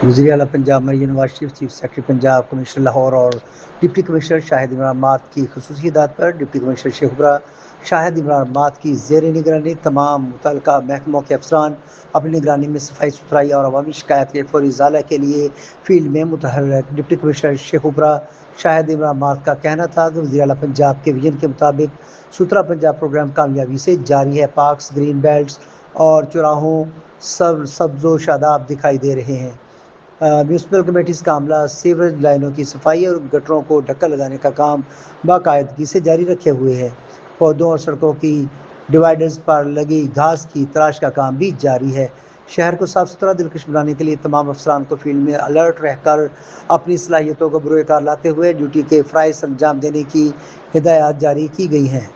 وزیر اعلیٰ Punjab Maryam Nawaz Sharif, chief secretary Punjab commissioner Lahore اور ڈپٹی کمشنر شاہد عمران مات کی خصوصی ہدایت پر ڈپٹی کمشنر شیخوپورہ شاہد عمران مات کی زیر نگرانی تمام متعلقہ محکموں کے افسران اپنی نگرانی میں صفائی ستھرائی اور عوامی شکایت کے فوری ازالہ کے لیے فیلڈ میں متحرک۔ ڈپٹی کمشنر شیخوپورہ شاہد عمران مات کا کہنا تھا کہ وزیر اعلیٰ پنجاب کے ویژن کے مطابق ستھرا پنجاب پروگرام کامیابی سے جاری ہے۔ پارکس، گرین بیلٹس اور چوراہوں سبز و شاداب دکھائی دے رہے ہیں۔ میونسپل کمیٹیز کا عملہ سیوریج لائنوں کی صفائی اور گٹروں کو ڈھکن لگانے کا کام باقاعدگی سے جاری رکھے ہوئے ہے۔ پودوں اور سڑکوں کی ڈیوائیڈرز پر لگی گھاس کی تراش کا کام بھی جاری ہے۔ شہر کو صاف ستھرا دلکش بنانے کے لیے تمام افسران کو فیلڈ میں الرٹ رہ کر اپنی صلاحیتوں کو بروئے کار لاتے ہوئے ڈیوٹی کے فرائض انجام دینے کی ہدایات جاری کی گئی ہیں۔